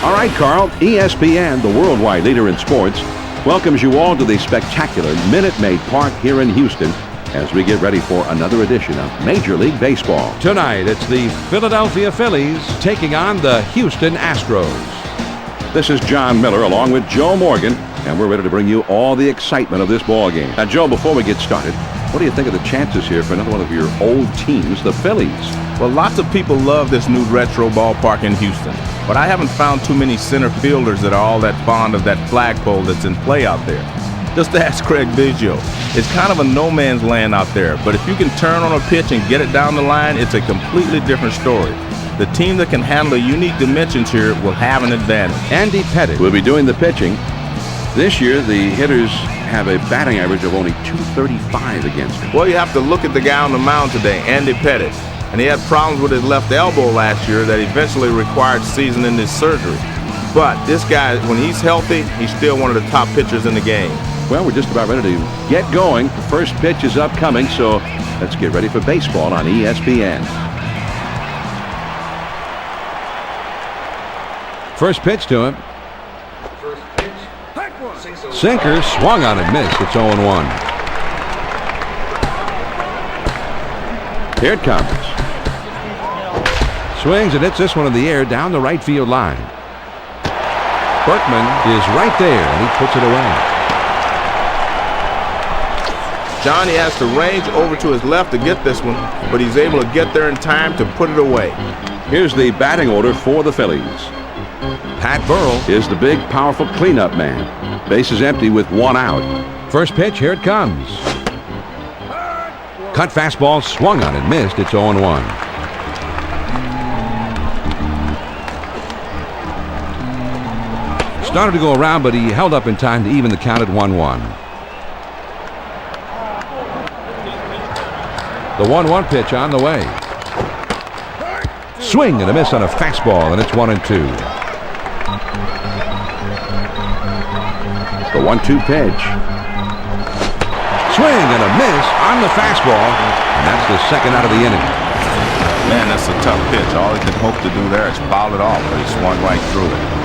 All right, Carl, ESPN, the worldwide leader in sports, welcomes you all to the spectacular Minute Maid Park here in Houston as we get ready for another edition of Major League Baseball. Tonight, it's the Philadelphia Phillies taking on the Houston Astros. This is John Miller along with Joe Morgan, and we're ready to bring you all the excitement of this ball game. Now, Joe, before we get started, what do you think of the chances here for another one of your old teams, the Phillies? Well, lots of people love this new retro ballpark in Houston, but I haven't found too many center fielders that are all that fond of that flagpole that's in play out there. Just ask Craig Biggio. It's kind of a no man's land out there, but if you can turn on a pitch and get it down the line, it's a completely different story. The team that can handle unique dimensions here will have an advantage. Andy Pettitte will be doing the pitching. This year, the hitters have a batting average of only .235 against him. Well, you have to look at the guy on the mound today, Andy Pettitte. And he had problems with his left elbow last year that eventually required season-ending surgery. But this guy, when he's healthy, he's still one of the top pitchers in the game. Well, we're just about ready to get going. The first pitch is upcoming, so let's get ready for baseball on ESPN. First pitch to him. Sinker, swung on and missed. It's 0-1. Here it comes. Swings and hits this one in the air down the right field line. Berkman is right there, and he puts it away. Johnny has to range over to his left to get this one, but he's able to get there in time to put it away. Here's the batting order for the Phillies. Pat Burrell is the big, powerful cleanup man. Bases empty with one out. First pitch, here it comes. Cut fastball, swung on and missed. It's 0-1. Started to go around, but he held up in time to even the count at 1-1. The 1-1 pitch on the way. Swing and a miss on a fastball, and it's 1-2. The 1-2 pitch. Swing and a miss on the fastball, and that's the second out of the inning. Man, that's a tough pitch. All he could hope to do there is foul it off, but he swung right through it.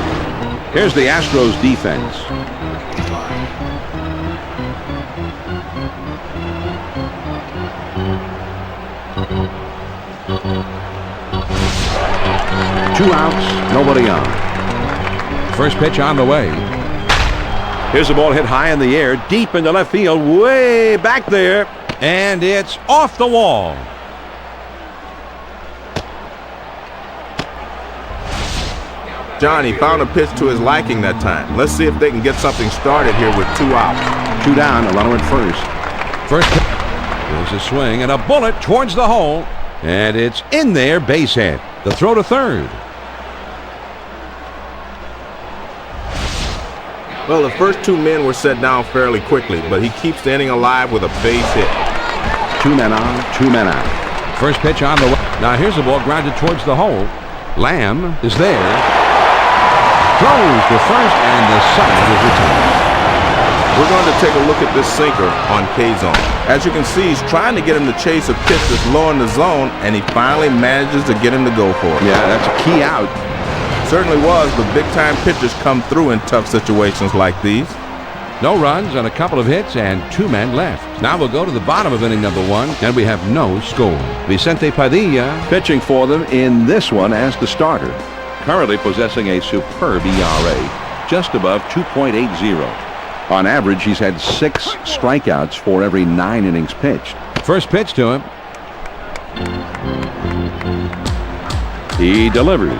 Here's the Astros defense. Two outs, nobody on. First pitch on the way. Here's the ball hit high in the air, deep into left field, way back there. And it's off the wall. Johnny found a pitch to his liking that time. Let's see if they can get something started here with 2 outs. 2 down, a runner at first. First pitch. There's a swing and a bullet towards the hole. And it's in there, base hit. The throw to third. Well, the first 2 men were set down fairly quickly, but he keeps the inning alive with a base hit. 2 men on, 2 men out. First pitch on the way. Now here's the ball grounded towards the hole. Lamb is there. Throws to first, and the side is retired. We're going to take a look at this sinker on K-zone. As you can see, he's trying to get him to chase a pitch that's low in the zone, and he finally manages to get him to go for it. Yeah, that's a key out. Certainly was, but big-time pitchers come through in tough situations like these. No runs on a couple of hits and 2 men left. Now we'll go to the bottom of inning number 1, and we have no score. Vicente Padilla pitching for them in this one as the starter. Currently possessing a superb ERA, just above 2.80. On average, he's had 6 strikeouts for every 9 innings pitched. First pitch to him. He delivers.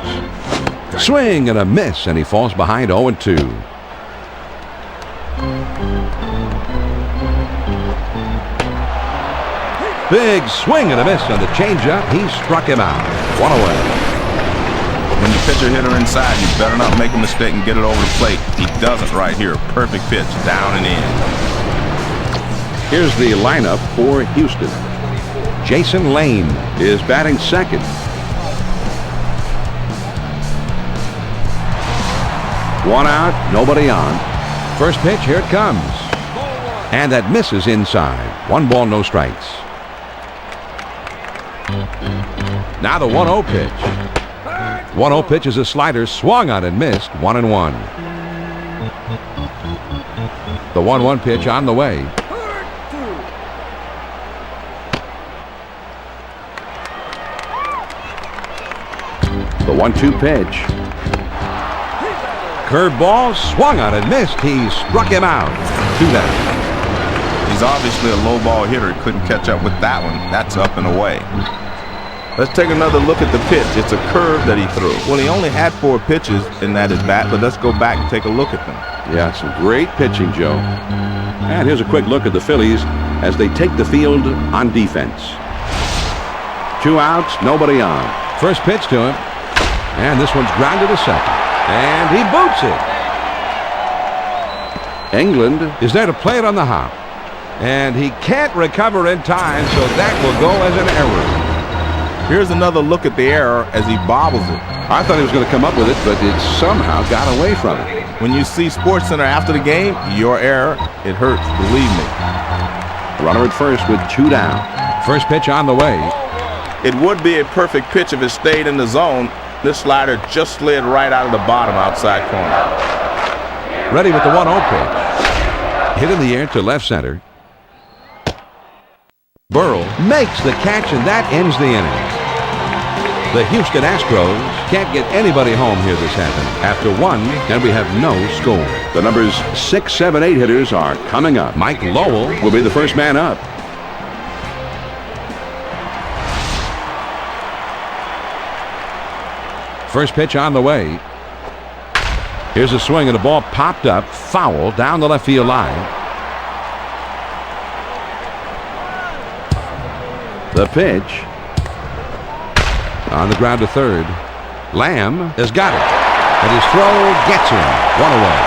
Swing and a miss, and he falls behind 0-2. Big swing and a miss on the changeup. He struck him out. 1 away. When you pitch a hitter inside, you better not make a mistake and get it over the plate. He doesn't right here. Perfect pitch, down and in. Here's the lineup for Houston. Jason Lane is batting second. One out, nobody on. First pitch, here it comes. And that misses inside. 1 ball, no strikes. Now the 1-0 pitch. 1-0 pitch is a slider, swung on and missed. 1-1. The 1-1 pitch on the way. The 1-2 pitch. Curveball, swung on and missed. He struck him out. 2 down. He's obviously a low ball hitter. He couldn't catch up with that one. That's up and away. Let's take another look at the pitch. It's a curve that he threw. Well, he only had 4 pitches in that at bat, but let's go back and take a look at them. Yeah, some great pitching, Joe. And here's a quick look at the Phillies as they take the field on defense. 2 outs, nobody on. First pitch to him. And this one's grounded to second. And he boots it. England is there to play it on the hop. And he can't recover in time, so that will go as an error. Here's another look at the error as he bobbles it. I thought he was going to come up with it, but it somehow got away from it. When you see SportsCenter after the game, your error, it hurts, believe me. Runner at first with 2 down. First pitch on the way. It would be a perfect pitch if it stayed in the zone. This slider just slid right out of the bottom outside corner. Ready with the 1-0 pitch. Hit in the air to left center. Burrow makes the catch, and that ends the inning. The Houston Astros can't get anybody home here this half. After 1, and we have no score. The numbers 6, 7, 8 hitters are coming up. Mike Lowell will be the first man up. First pitch on the way. Here's a swing, and the ball popped up, foul down the left field line. The pitch. On the ground to third. Lamb has got it. And his throw gets him. 1 away.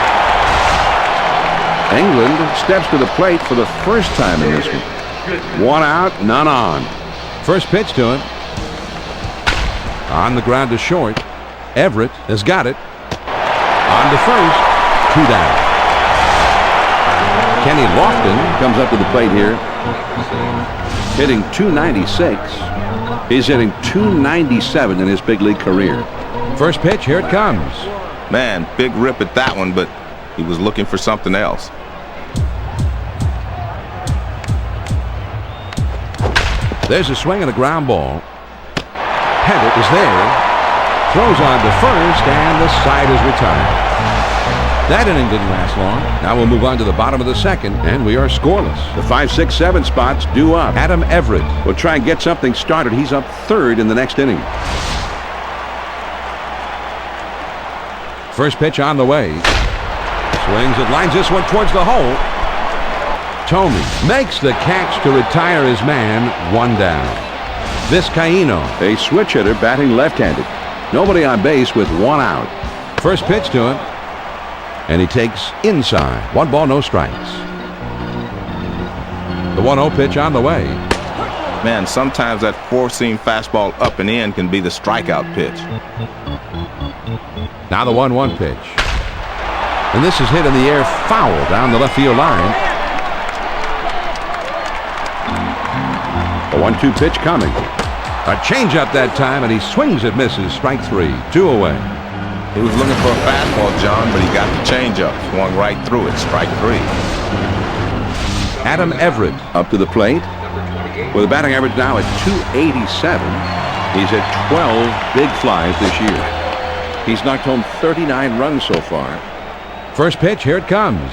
England steps to the plate for the first time in this one. 1 out, none on. First pitch to him. On the ground to short. Everett has got it. On to first. 2 down. Kenny Lofton comes up to the plate here. Hitting .296. He's hitting .297 in his big league career. First pitch, here it comes. Man, big rip at that one, but he was looking for something else. There's a swing and a ground ball. Pettit is there. Throws on to first, and the side is retired. That inning didn't last long. Now we'll move on to the bottom of the second, and we are scoreless. The 5, 6, 7 spots due up. Adam Everett will try and get something started. He's up 3rd in the next inning. First pitch on the way. Swings and lines this one towards the hole. Tomey makes the catch to retire his man. 1 down. Vizcaíno, a switch hitter batting left-handed. Nobody on base with 1 out. First pitch to him. And he takes inside. 1 ball, no strikes. The 1-0 pitch on the way. Man, sometimes that 4-seam fastball up and in can be the strikeout pitch. Now the 1-1 pitch. And this is hit in the air, foul down the left field line. The 1-2 pitch coming. A changeup that time, and he swings it, misses. Strike 3. 2 away. He was looking for a fastball, John, but he got the changeup. Swung right through it. Strike 3. Adam Everett up to the plate with a batting average now at .287. He's hit 12 big flies this year. He's knocked home 39 runs so far. First pitch, here it comes.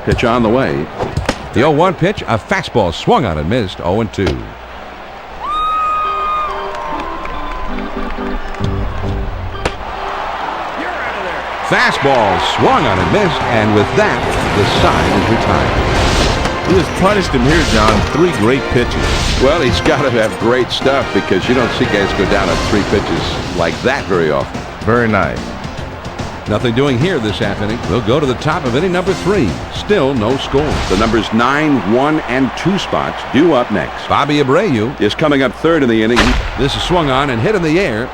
Pitch on the way. The 0-1 pitch, a fastball swung on and missed. 0-2. Fastball swung on and missed, and with that, the side is retired. He has punished him here, John. 3 great pitches. Well, he's got to have great stuff because you don't see guys go down on 3 pitches like that very often. Very nice. Nothing doing here this half inning. We'll go to the top of inning number 3. Still no score. The numbers 9, 1, and 2 spots due up next. Bobby Abreu is coming up 3rd in the inning. This is swung on and hit in the air.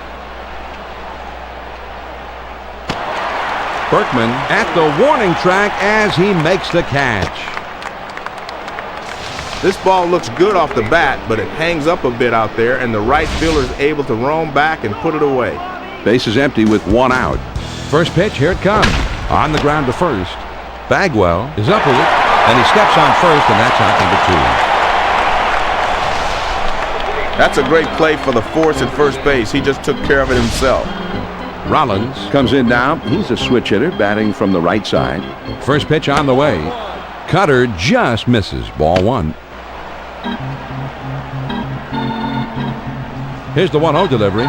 Berkman at the warning track as he makes the catch. This ball looks good off the bat, but it hangs up a bit out there, and the right fielder is able to roam back and put it away. Base is empty with one out. First pitch, here it comes. On the ground to first. Bagwell is up with it, and he steps on first, and that's out number 2. That's a great play for the force at first base. He just took care of it himself. Rollins Comes in now. He's a switch hitter, batting from the right side. first pitch on the way. Cutter just misses. Ball 1. Here's the 1-0 delivery.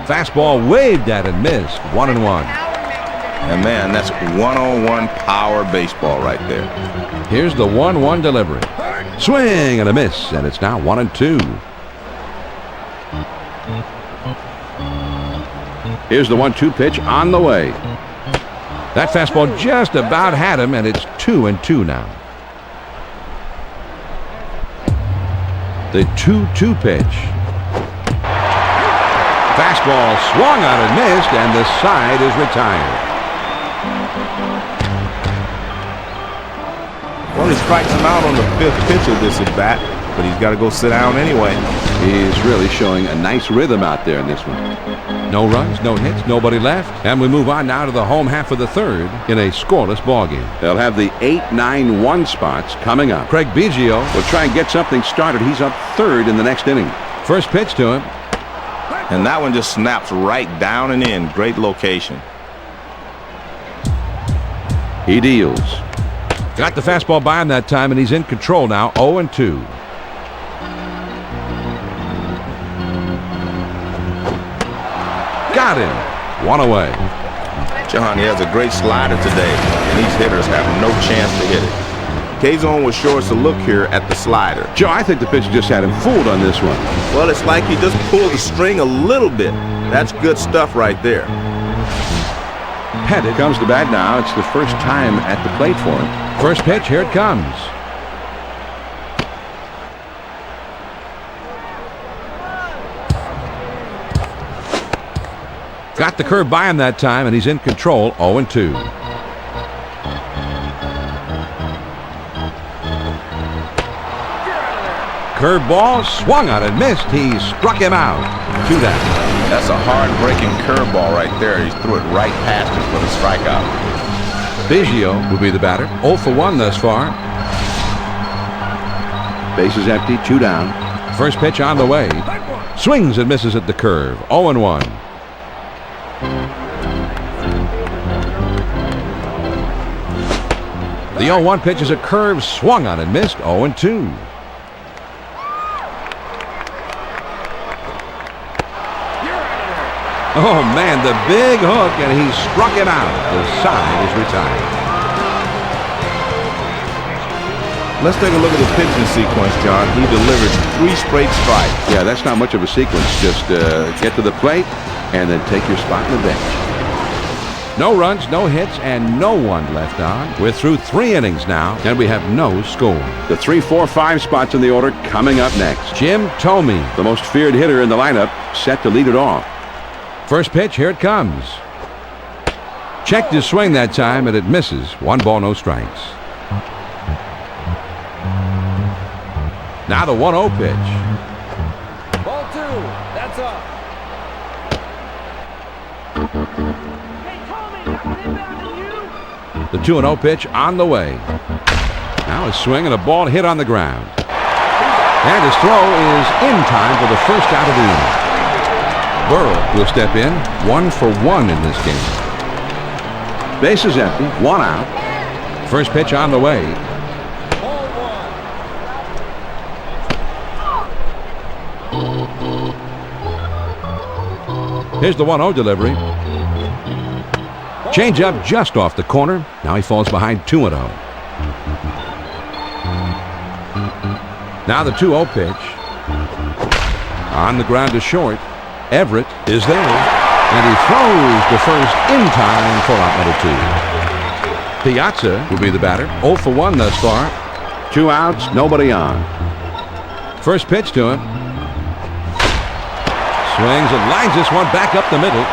Fastball waved at and missed. 1-1. And man, that's 101 power baseball right there. Here's the 1-1 delivery. Swing and a miss, and it's now 1-2. Here's the 1-2 pitch on the way. That fastball just about had him, and it's 2-2 now. The 2-2 pitch. Fastball swung on and missed, and the side is retired. Well, he strikes him out on the 5th pitch of this at bat, but he's got to go sit down anyway. He's really showing a nice rhythm out there in this one. No runs, no hits, nobody left. And we move on now to the home half of the 3rd in a scoreless ballgame. They'll have the 8-9-1 spots coming up. Craig Biggio Will try and get something started. He's up 3rd in the next inning. first pitch to him. And that one just snaps right down and in. Great location. He deals. Got the fastball by him that time, and he's in control now. 0-2. Got him. 1 away. John, he has a great slider today, and these hitters have no chance to hit it. K-Zone will show us a look here at the slider. Joe, I think the pitcher just had him fooled on this one. Well, it's like he just pulled the string a little bit. That's good stuff right there. Pettit comes to bat now. It's the first time at the plate for him. First pitch, here it comes. Got the curve by him that time, and he's in control. 0-2. Curveball swung on and missed. He struck him out. 2 down. That's a hard-breaking curveball right there. He threw it right past him for the strikeout. Biggio will be the batter. 0 for 1 thus far. Base is empty. 2 down. First pitch on the way. Swings and misses at the curve. 0-1. The 0-1 pitch is a curve swung on and missed. 0-2. Oh, man, the big hook, and he struck him out. The side is retired. Let's take a look at the pitching sequence, John. He delivered 3 straight strikes. Yeah, that's not much of a sequence. Just get to the plate and then take your spot in the bench. No runs, no hits, and no one left on. We're through 3 innings now, and we have no score. The 3, 4, 5 spots in the order coming up next. Jim Thome, The most feared hitter in the lineup, set to lead it off. first pitch, here it comes. Checked his swing that time, and it misses. 1 ball, no strikes. Now the 1-0 pitch. Ball 2. That's up. The 2-0 pitch on the way. Now a swing and a ball hit on the ground. And his throw is in time for the first out of the inning. Burrow will step in. 1 for 1 in this game. Base is empty. 1 out. First pitch on the way. Ball 1. Here's the 1-0 delivery. Change up just off the corner. Now he falls behind 2-0. Now the 2-0 pitch. On the ground to short. Everett is there. And he throws to first in time for out number 2. Piazza will be the batter. 0 for 1 thus far. 2 outs, nobody on. First pitch to him. Swings and lines this one back up the middle.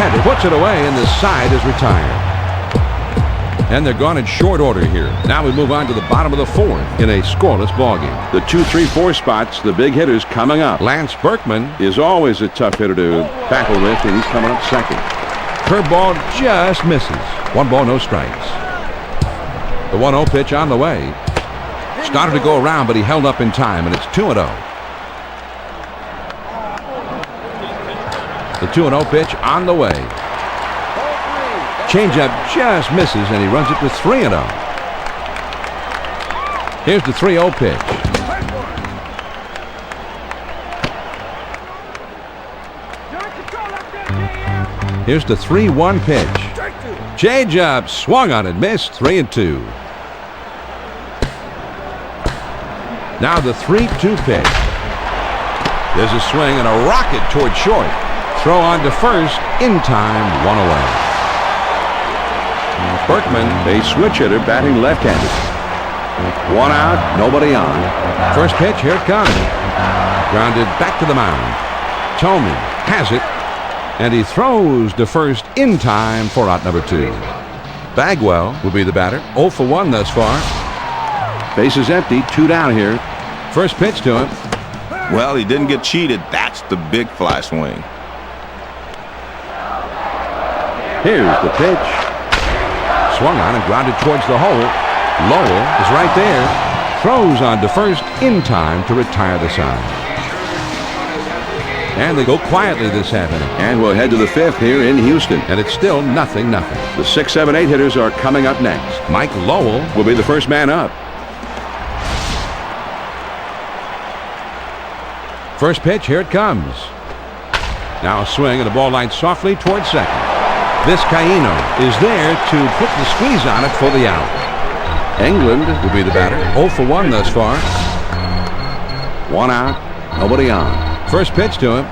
And he puts it away, and the side is retired. And they're gone in short order here. Now we move on to the bottom of the fourth in a scoreless ballgame. The 2, 3, 4 spots, the big hitters coming up. Lance Berkman Is always a tough hitter to tackle with, and he's coming up second. Curveball just misses. 1 ball, no strikes. The 1-0 pitch on the way. Started to go around, but he held up in time, and it's 2-0. The 2-0 pitch on the way. Changeup just misses, and he runs it to 3-0. Here's the 3-0 pitch. Here's the 3-1 pitch. Changeup swung on and missed. 3-2. Now the 3-2 pitch. There's a swing and a rocket toward short. Throw on to first. In time. 1 away. Berkman, a switch hitter, batting left-handed. 1 out, nobody on. First pitch, here it comes. Grounded back to the mound. Tomey has it, and he throws to first in time for out number 2. Bagwell will be the batter. 0 for 1 thus far. Bases empty, 2 down here. First pitch to him. Well, he didn't get cheated. That's the big fly swing. Here's the pitch. Swung on and grounded towards the hole. Lowell is right there. Throws on to first in time to retire the side. And they go quietly this half inning. And we'll head to the 5th here in Houston. And it's still 0-0. The 6, 7, 8 hitters are coming up next. Mike Lowell Will be the first man up. First pitch, here it comes. Now a swing and the ball lined softly towards second. Vizcaíno is there to put the squeeze on it for the out. England will be the batter. 0 for 1 thus far. 1 out, nobody on. First pitch to him.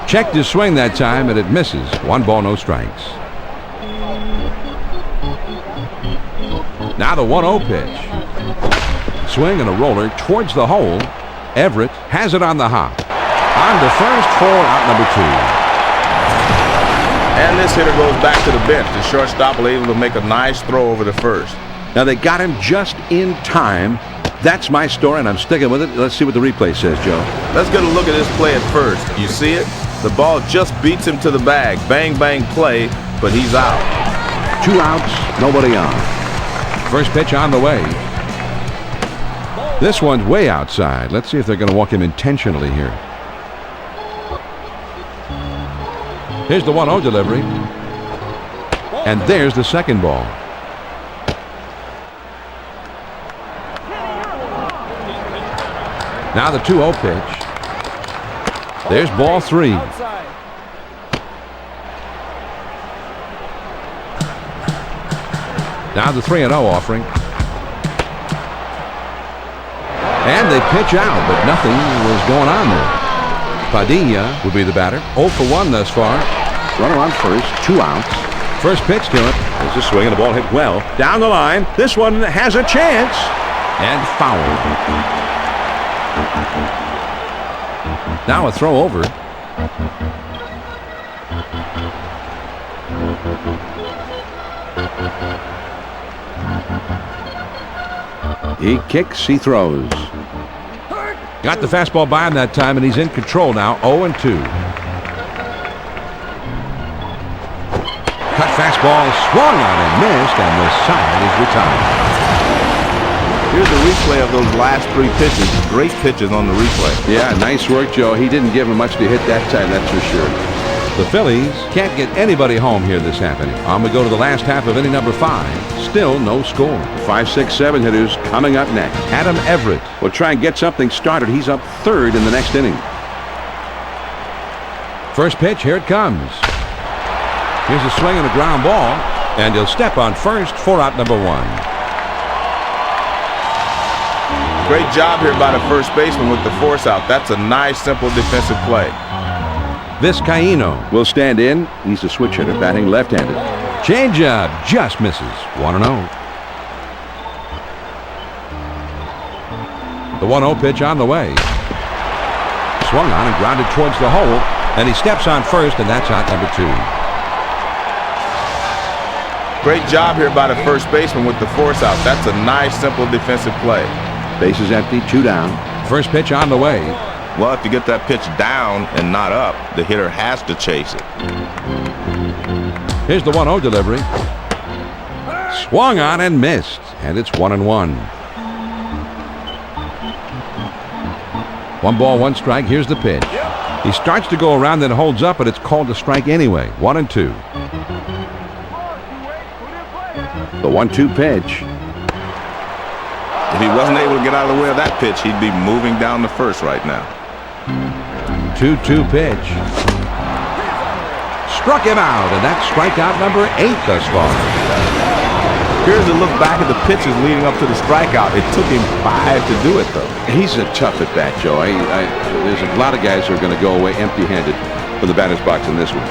Checked his swing that time, and it misses. 1 ball, no strikes. Now the 1-0 pitch. Swing and a roller towards the hole. Everett has it on the hop. On to first for out number 2. And this hitter goes back to the bench. The shortstop was able to make a nice throw over to first. Now they got him just in time. That's my story, and I'm sticking with it. Let's see what the replay says, Joe. Let's get a look at this play at first. You see it? The ball just beats him to the bag. Bang, bang play, but he's out. 2 outs, nobody on. First pitch on the way. This one's way outside. Let's see if they're going to walk him intentionally here. Here's the 1-0 delivery. And there's the second ball. Now the 2-0 pitch. There's ball 3. Now the 3-0 offering. And they pitch out, but nothing was going on there. Padilla will be the batter. 0 for 1 thus far. Runner on first, 2 outs. First pitch to him. There's a swing, and the ball hit well. Down the line. This one has a chance. And foul. Now a throw over. He kicks, he throws. Got the fastball by him that time, and he's in control now. 0-2. Cut fastball, swung on and missed, and the side is retired. Here's a replay of those last 3 pitches. Great pitches on the replay. Yeah, nice work, Joe. He didn't give him much to hit that time, that's for sure. The Phillies can't get anybody home here this half inning. On we go to the last half of inning number 5. Still no score. 5, 6, 7 hitters coming up next. Adam Everett We'll try and get something started. He's up 3rd in the next inning. First pitch, here it comes. Here's a swing and a ground ball, and he'll step on first for out number 1. Great job here by the first baseman with the force out. That's a nice, simple defensive play. Vizcaíno Will stand in. He's a switch hitter, batting left-handed. changeup just misses. 1-0. The 1-0 pitch on the way. Swung on and grounded towards the hole, and he steps on first, and that's out number 2. Great job here by the first baseman with the force out. That's a nice, simple defensive play. Bases empty, 2 down. First pitch on the way. Well, if you get that pitch down and not up, the hitter has to chase it. Here's the 1-0 delivery. Swung on and missed, and it's 1-1. 1 ball, 1 strike. Here's the pitch. He starts to go around, then holds up, but it's called a strike anyway. 1-2. The 1-2 pitch. If he wasn't able to get out of the way of that pitch, he'd be moving down the first right now. 2-2 pitch. Struck him out, and that's strikeout number 8 thus far. Here's a look back at the pitches leading up to the strikeout. It took him 5 to do it, though. He's a tough at bat, Joe. There's a lot of guys who are going to go away empty-handed from the batter's box in this one.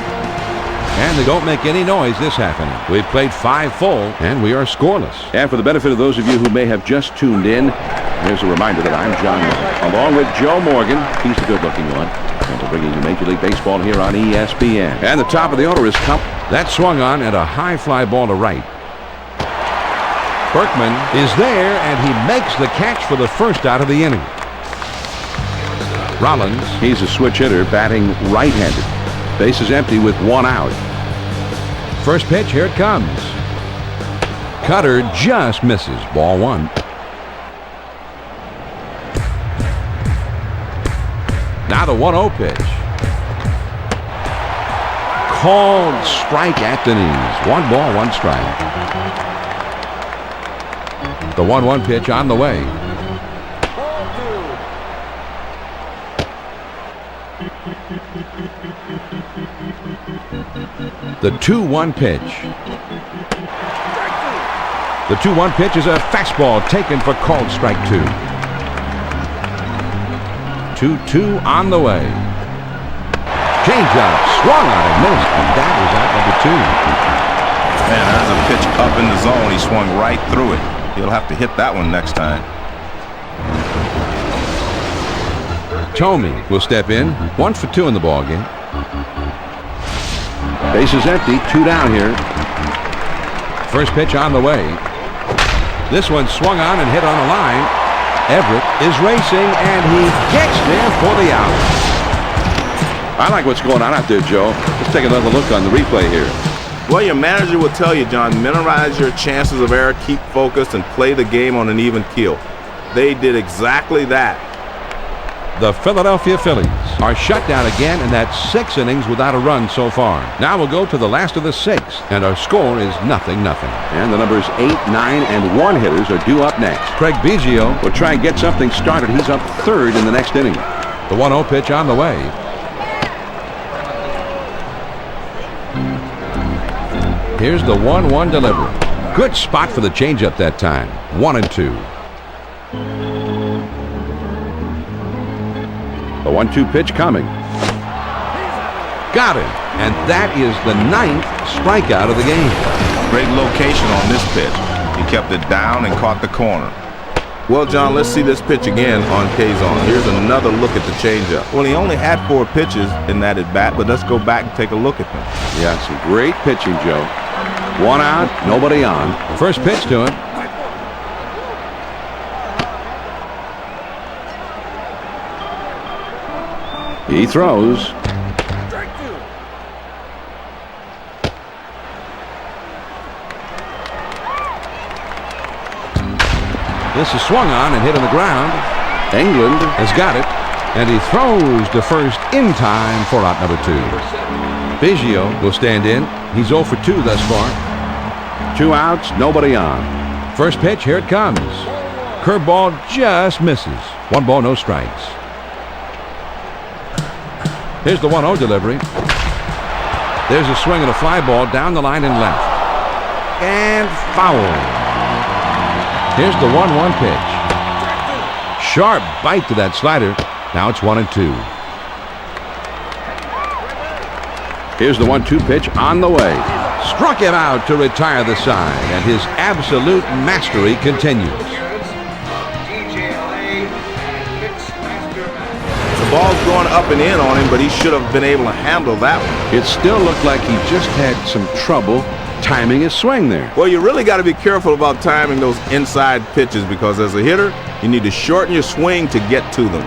And they don't make any noise this half inning. We've played 5 full, and we are scoreless. And for the benefit of those of you who may have just tuned in, here's a reminder that I'm John Miller, along with Joe Morgan. He's the good-looking one. And we're bringing you Major League Baseball here on ESPN. And the top of the order is that swung on and a high fly ball to right. Berkman is there, and he makes the catch for the first out of the inning. Rollins. He's a switch hitter, batting right-handed. Base is empty with 1 out. First pitch, here it comes. Cutter just misses. Ball 1. Now the 1-0 pitch. Called strike at the knees. 1 ball, 1 strike. The 1-1 pitch on the way. The 2-1 pitch. The 2-1 pitch is a fastball taken for called strike 2. 2-2 on the way. Changeup swung on and missed, and that was out number 2. Man, there's a pitch up in the zone. He swung right through it. He'll have to hit that one next time. Tomey will step in. 1 for 2 in the ball game. Base is empty, 2 down here. First pitch on the way. This one swung on and hit on the line. Everett is racing, and he gets there for the out. I like what's going on out there, Joe. Let's take another look on the replay here. Well, your manager will tell you, John, minimize your chances of error, keep focused, and play the game on an even keel. They did exactly that. The Philadelphia Phillies are shut down again, and that's 6 innings without a run so far. Now we'll go to the last of the 6, and our score is 0-0. And the numbers 8, 9, and 1 hitters are due up next. Craig Biggio will try and get something started. He's up 3rd in the next inning. The 1-0 pitch on the way. Here's the 1-1 delivery. Good spot for the changeup that time. 1-2. The 1-2 pitch coming. Got it. And that is the 9th strikeout of the game. Great location on this pitch. He kept it down and caught the corner. Well, John, let's see this pitch again on Kazon. Here's another look at the changeup. Well, he only had 4 pitches in that at bat, but let's go back and take a look at them. Yeah, some great pitching, Joe. 1 out, nobody on. First pitch to him. He throws. This is swung on and hit on the ground. England has got it, and he throws to first in time for out number 2. Biggio will stand in. He's 0 for 2 thus far. 2 outs, nobody on. First pitch, here it comes. Curveball just misses. 1 ball, no strikes. Here's the 1-0 delivery. There's a swing and a fly ball down the line and left. And foul. Here's the 1-1 pitch. Sharp bite to that slider. Now it's 1-2. Here's the 1-2 pitch on the way. Struck him out to retire the side, and his absolute mastery continues. The ball's going up and in on him, but he should have been able to handle that one. It still looked like he just had some trouble timing his swing there. Well, you really got to be careful about timing those inside pitches because as a hitter, you need to shorten your swing to get to them.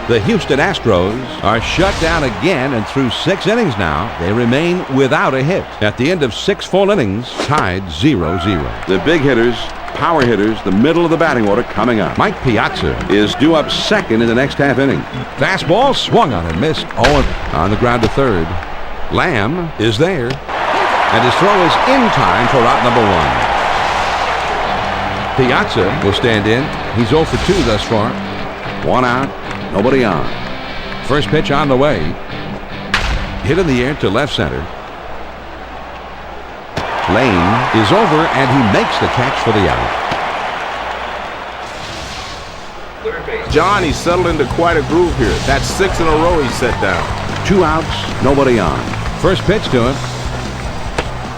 The Houston Astros are shut down again, and through 6 innings now, they remain without a hit. At the end of 6 full innings, tied 0-0. The big hitters, power hitters, the middle of the batting order coming up. Mike Piazza Is due up second in the next half inning. fastball swung on and missed. Owen on the ground to third. Lamb is there, and his throw is in time for out number 1. Piazza will stand in. He's 0 for 2 thus far. 1 out, nobody on. First pitch on the way. Hit in the air to left center. Lane is over, and he makes the catch for the out. John, he's settled into quite a groove here. That's 6 in a row he's set down. 2 outs, nobody on. First pitch to him.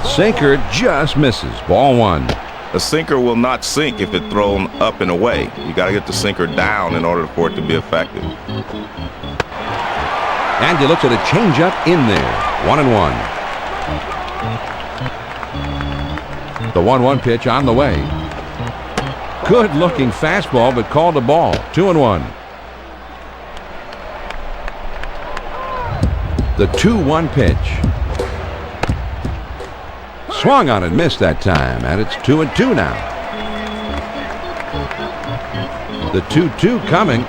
Sinker just misses. Ball 1. A sinker will not sink if it's thrown up and away. You got to get the sinker down in order for it to be effective. And he looks at a changeup in there. 1-1. The 1-1 pitch on the way. Good looking fastball, but called a ball. 2-1. The 2-1 pitch. Swung on and missed that time, and it's 2-2 now. The 2-2 coming.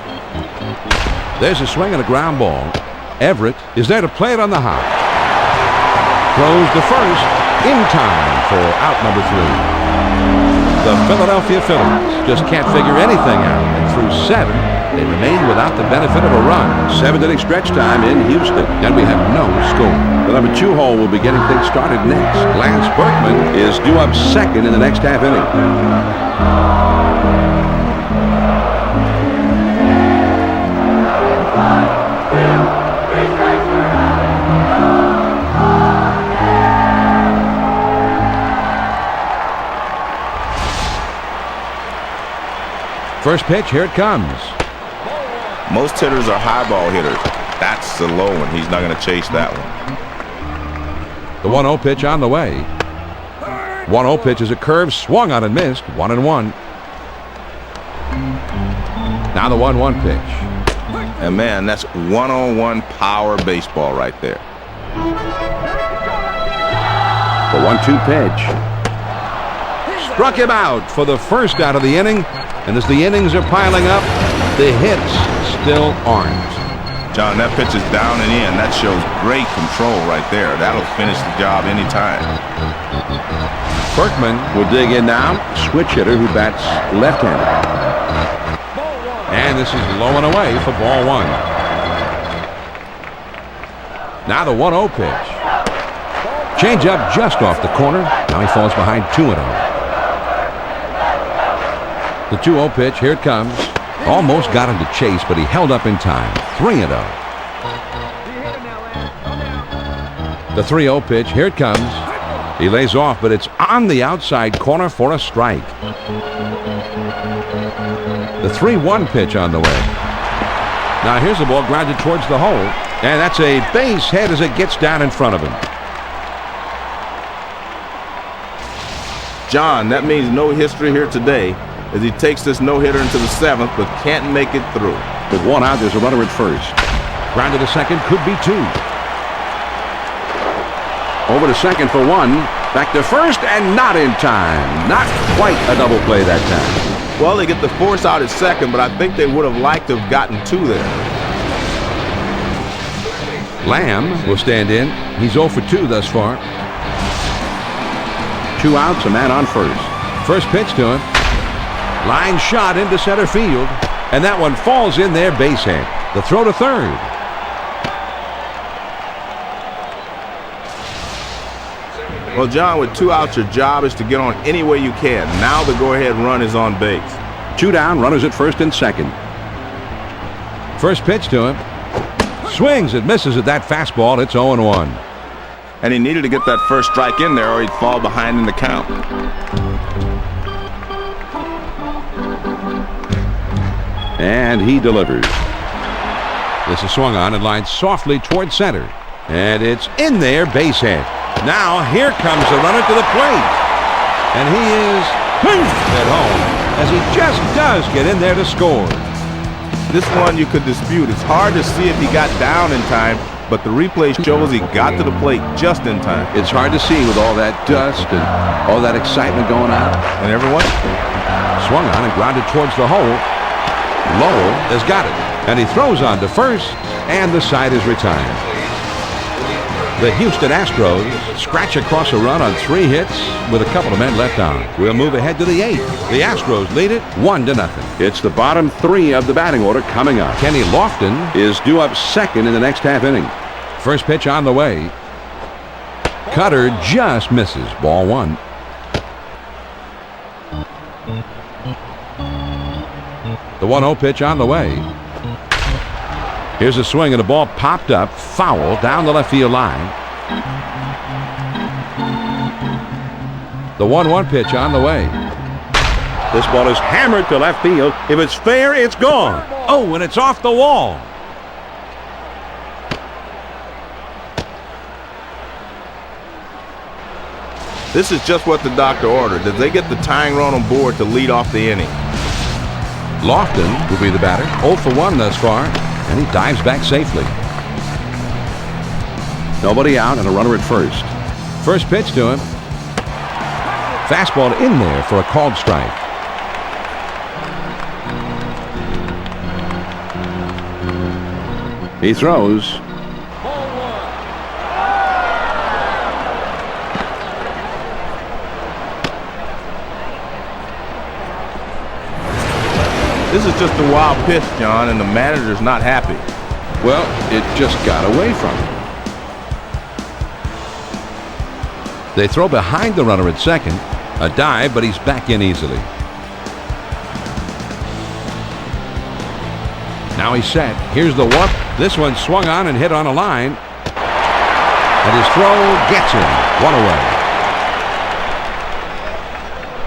There's a swing and a ground ball. Everett is there to play it on the hop. Throws to first in time for out number 3. The Philadelphia Phillies just can't figure anything out, and through 7, they remain without the benefit of a run. 7th-inning stretch time in Houston. And we have no score. The number 2 hole will be getting things started next. Lance Berkman Is due up second in the next half inning. First pitch, here it comes. Most hitters are high ball hitters. That's the low one. He's not going to chase that one. The 1-0 pitch on the way. 1-0 pitch is a curve, swung on and missed. 1-1. Now the 1-1 pitch. And man, that's one-on-one power baseball right there. The 1-2 pitch. Struck him out for the first out of the inning. And as the innings are piling up, the hits still aren't. John, that pitch is down and in. That shows great control right there. That'll finish the job anytime. Berkman Will dig in now. Switch hitter who bats left-handed. And this is low and away for ball 1. Now the 1-0 pitch. Change up just off the corner. Now he falls behind 2-0. The 2-0 pitch, here it comes. Almost got him to chase, but he held up in time. 3-0. The 3-0 pitch, here it comes. He lays off, but it's on the outside corner for a strike. The 3-1 pitch on the way. Now here's the ball grounded towards the hole, and that's a base hit as it gets down in front of him. John, that means no history here today as he takes this no-hitter into the 7th but can't make it through. With 1 out, there's a runner at first. Grounded to second, could be 2. Over to second for 1. Back to first and not in time. Not quite a double play that time. Well, they get the force out at second, but I think they would have liked to have gotten 2 there. Lamb will stand in. He's 0 for 2 thus far. 2 outs, a man on first. First pitch to him. Line shot into center field. And that one falls in there, base hit. The throw to third. Well, John, with 2 outs, your job is to get on any way you can. Now the go-ahead run is on base. 2 down, runners at first and second. First pitch to him. Swings and misses at that fastball. It's 0-1. And he needed to get that first strike in there or he'd fall behind in the count. And he delivers. This is swung on and lined softly toward center. And it's in there, base hit. Now here comes the runner to the plate. And he is at home as he just does get in there to score. This one you could dispute. It's hard to see if he got down in time, but the replay shows he got to the plate just in time. It's hard to see with all that dust and all that excitement going on. And everyone Swung on and grounded towards the hole. Lowell has got it. And he throws on to first, and the side is retired. The Houston Astros scratch across a run on 3 hits with a couple of men left on. We'll move ahead to the 8th. The Astros lead it 1-0. It's the bottom 3 of the batting order coming up. Kenny Lofton Is due up second in the next half inning. first pitch on the way. Cutter just misses. Ball 1. The 1-0 pitch on the way. Here's a swing and the ball popped up, foul down the left field line. The 1-1 pitch on the way. This ball is hammered to left field. If it's fair, it's gone. Oh, and it's off the wall. This is just what the doctor ordered. Did they get the tying run on board to lead off the inning? Lofton will be the batter. 0 for 1 thus far, and he dives back safely. Nobody out and a runner at first. First pitch to him. Fastball in there for a called strike. He throws. Ball 1. This is just a wild pitch, John, and the manager's not happy. Well, it just got away from him. They throw behind the runner at second. A dive, but he's back in easily. Now he's set. Here's the 1. This one swung on and hit on a line. And his throw gets him. 1 away.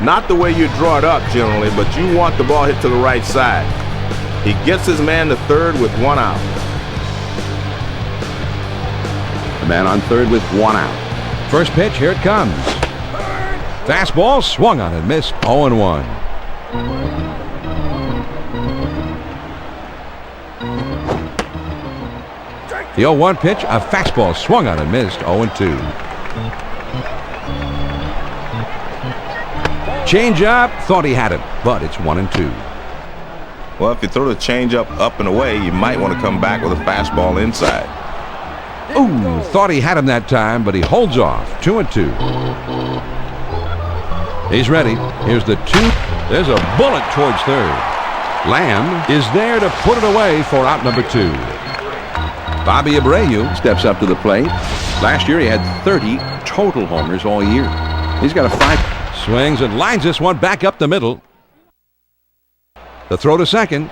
Not the way you draw it up generally, but you want the ball hit to the right side. He gets his man to third with 1 out. The man on third with 1 out. First pitch, here it comes. Fastball swung on and missed. 0-1. The 0-1 pitch, a fastball swung on and missed. 0-2. Change up, thought he had it, but it's 1-2. Well, if you throw the changeup up and away, you might want to come back with a fastball inside. Ooh, thought he had him that time, but he holds off. 2-2. He's ready. Here's the 2. There's a bullet towards third. Lamb is there to put it away for out number 2. Bobby Abreu Steps up to the plate. Last year he had 30 total homers all year. He's got a 5. swings and lines this one back up the middle. The throw to second.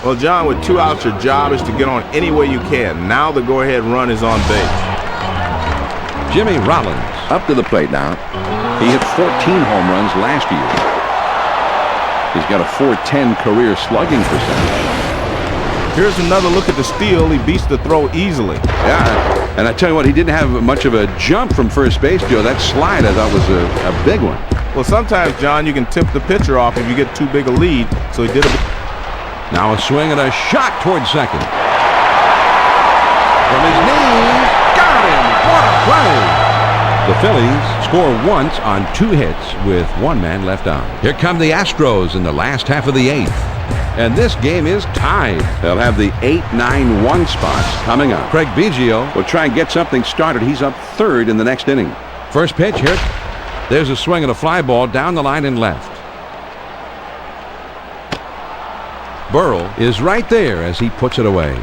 Well, John, with 2 outs, your job is to get on any way you can. Now the go-ahead run is on base. Jimmy Rollins. Up to the plate now. He hit 14 home runs last year. He's got a .410 career slugging percentage. Here's another look at the steal. He beats the throw easily. Yeah, and I tell you what, he didn't have much of a jump from first base, Joe. That slide I thought was a big one. Well, sometimes, John, you can tip the pitcher off if you get too big a lead. So he did a... Now a swing and a shot towards second. From his knees, got him! What a play! The Phillies score once on 2 hits with 1 man left on. Here come the Astros in the last half of the 8th. And this game is tied. They'll have the 8-9-1 spots coming up. Craig Biggio will try and get something started. He's up third in the next inning. first pitch here. There's a swing and a fly ball down the line and left. Burrell is right there as he puts it away.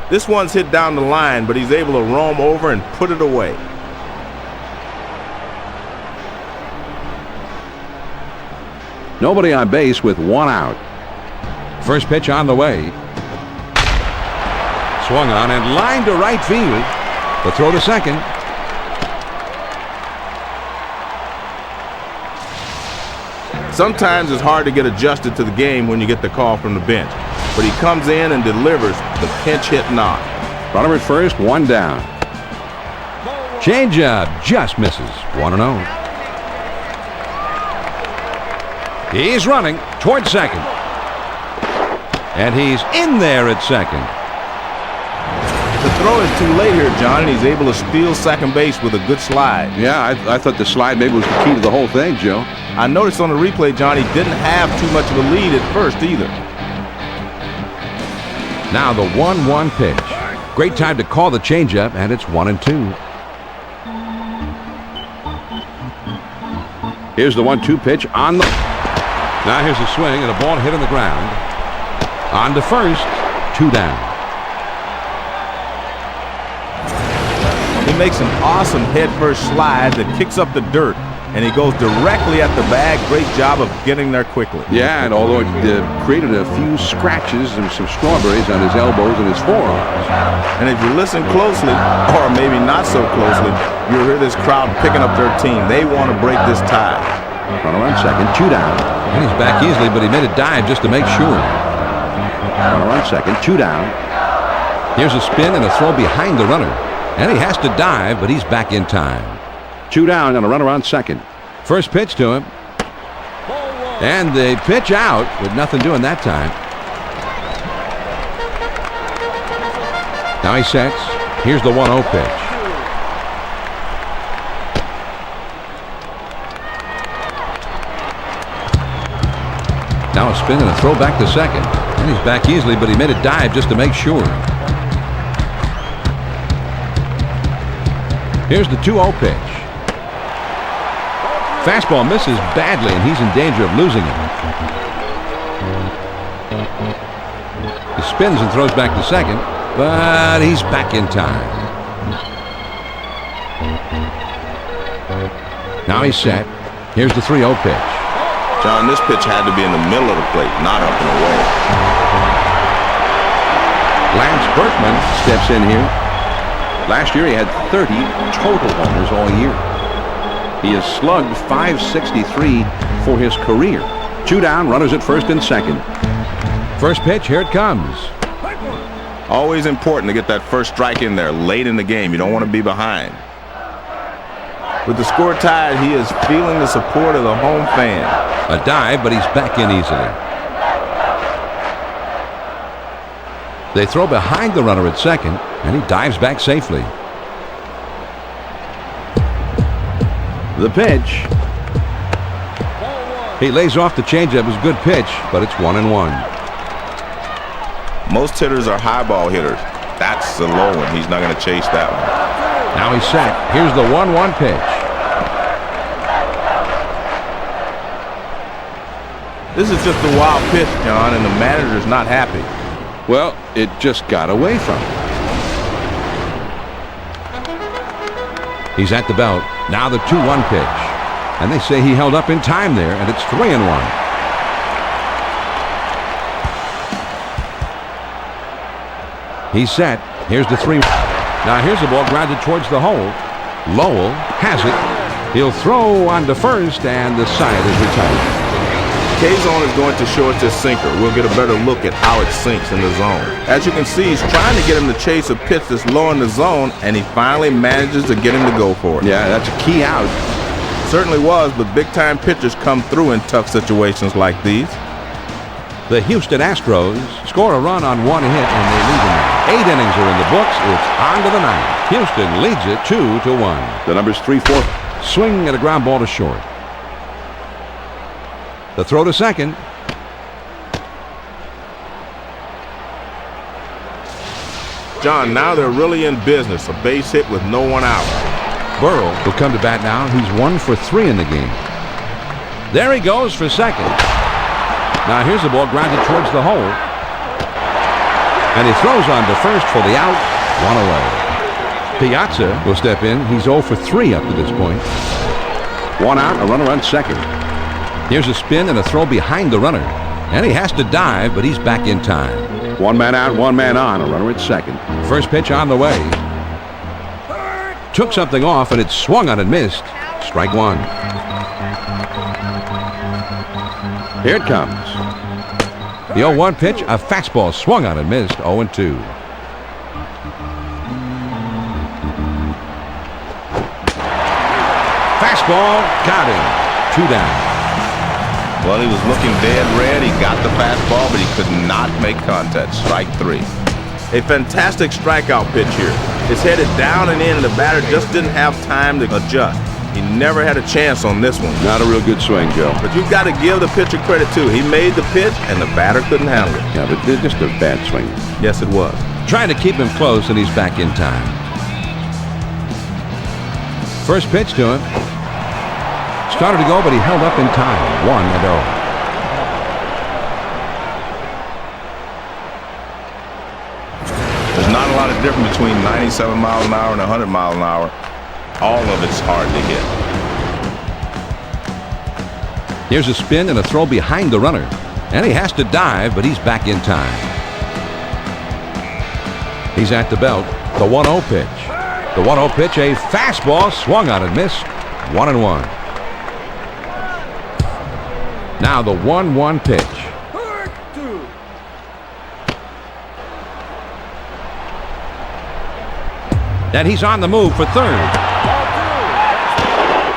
This one's hit down the line, but he's able to roam over and put it away. Nobody on base with 1 out. First pitch on the way. Swung on and lined to right field. The throw to second. Sometimes it's hard to get adjusted to the game when you get the call from the bench. But he comes in and delivers the pinch hit knock. Runner at first, one down. Changeup just misses. 1-0. He's running toward second. And he's in there at second. The throw is too late here, John, and he's able to steal second base with a good slide. Yeah, I thought the slide maybe was the key to the whole thing, Joe. I noticed on the replay, John, he didn't have too much of a lead at first either. Now the 1-1 pitch. Great time to call the changeup, and it's 1-2. Here's the 1-2 pitch on the... Now here's a swing and a ball hit on the ground. On to first, 2 down. He makes an awesome head-first slide that kicks up the dirt, and he goes directly at the bag. Great job of getting there quickly. Yeah, and although it created a few scratches and some strawberries on his elbows and his forearms. And if you listen closely, or maybe not so closely, you'll hear this crowd picking up their team. They want to break this tie. Runner on second, 2 down. And he's back easily, but he made a dive just to make sure. Runner on second, 2 down. Here's a spin and a throw behind the runner. And he has to dive, but he's back in time. 2 down and a runner on second. First pitch to him. And the pitch out with nothing doing that time. Now he sets. Here's the 1-0 pitch. Now a spin and a throw back to second. And he's back easily, but he made a dive just to make sure. Here's the 2-0 pitch. Fastball misses badly, and he's in danger of losing it. He spins and throws back to second, but he's back in time. Now he's set. Here's the 3-0 pitch. John, this pitch had to be in the middle of the plate, not up and away. Lance Berkman steps in here. Last year he had 30 total homers all year. He has slugged .563 for his career. 2 down, runners at first and second. First pitch, here it comes. Always important to get that first strike in there late in the game. You don't want to be behind. With the score tied, he is feeling the support of the home fan. A dive, but he's back in easily. They throw behind the runner at second, and he dives back safely. The pitch. He lays off the changeup. It was a good pitch, but it's 1-1. Most hitters are high ball hitters. That's the low one. He's not going to chase that one. Now he's set. Here's the 1-1 pitch. This is just a wild pitch, John, and the manager's not happy. Well, it just got away from him. He's at the belt. Now the 2-1 pitch. And they say he held up in time there, and it's 3-1. He's set. Here's the 3. Now here's the ball grounded towards the hole. Lowell has it. He'll throw on to first, and the side is retired. K-zone is going to show us his sinker. We'll get a better look at how it sinks in the zone. As you can see, he's trying to get him to chase a pitch that's low in the zone, and he finally manages to get him to go for it. Yeah, that's a key out. Certainly was, but big-time pitchers come through in tough situations like these. The Houston Astros score a run on 1 hit, and they lead them. 8 innings are in the books. It's on to the 9th. Houston leads it 2-1. The number's 3-4. Swing and a ground ball to short. The throw to second. John, now they're really in business. A base hit with no one out. Burrow will come to bat now. He's 1 for 3 in the game. There he goes for second. Now here's the ball grounded towards the hole. And he throws on to first for the out. 1 away. Piazza will step in. He's 0 for 3 up to this point. 1 out, a runner on second. Here's a spin and a throw behind the runner. And he has to dive, but he's back in time. 1 man out, 1 man on, a runner at second. First pitch on the way. Took something off, and it swung on and missed. Strike 1. Here it comes. The 0-1 pitch, a fastball swung on and missed. 0-2. Fastball, got him. 2 down. Well, he was looking dead red. He got the fastball, but he could not make contact. Strike 3. A fantastic strikeout pitch here. It's headed down and in, and the batter just didn't have time to adjust. He never had a chance on this one. Not a real good swing, Joe. But you've got to give the pitcher credit, too. He made the pitch, and the batter couldn't handle it. Yeah, but just a bad swing. Yes, it was. Trying to keep him close, and he's back in time. First pitch to him. Started to go, but he held up in time. 1-0. There's not a lot of difference between 97 miles an hour and 100 miles an hour. All of it's hard to hit. Here's a spin and a throw behind the runner. And he has to dive, but he's back in time. He's at the belt. The 1-0 pitch. The 1-0 pitch, a fastball swung on and missed. 1-1. Now the 1-1 pitch. And he's on the move for third.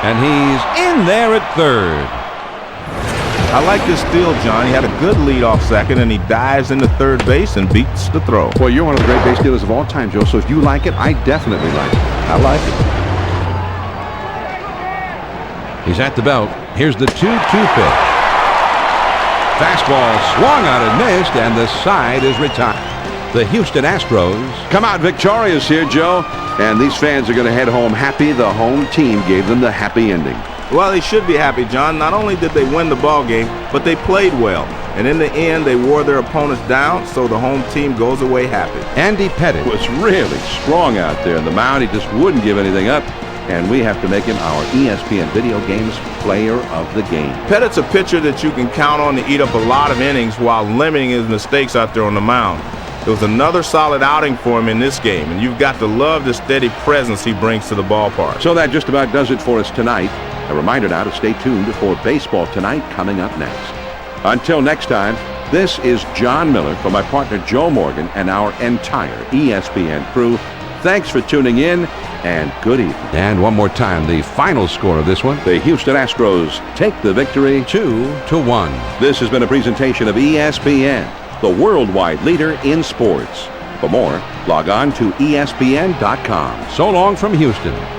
And he's in there at third. I like this steal, John. He had a good lead off second, and he dives into third base and beats the throw. Well, you're one of the great base stealers of all time, Joe, so if you like it, I definitely like it. I like it. He's at the belt. Here's the 2-2 pitch. Fastball swung on and missed, and the side is retired. The Houston Astros come out victorious here, Joe, and these fans are going to head home happy. The home team gave them the happy ending. Well, they should be happy, John. Not only did they win the ball game, but they played well. And in the end, they wore their opponents down, so the home team goes away happy. Andy Pettitte was really strong out there in the mound. He just wouldn't give anything up, and we have to make him our ESPN Video Games Player of the Game. Pettitte's a pitcher that you can count on to eat up a lot of innings while limiting his mistakes out there on the mound. It was another solid outing for him in this game, and you've got to love the steady presence he brings to the ballpark. So that just about does it for us tonight. A reminder now to stay tuned for Baseball Tonight coming up next. Until next time, this is John Miller for my partner Joe Morgan and our entire ESPN crew. Thanks for tuning in, and good evening. And one more time, the final score of this one. The Houston Astros take the victory 2-1. This has been a presentation of ESPN, the worldwide leader in sports. For more, log on to ESPN.com. So long from Houston.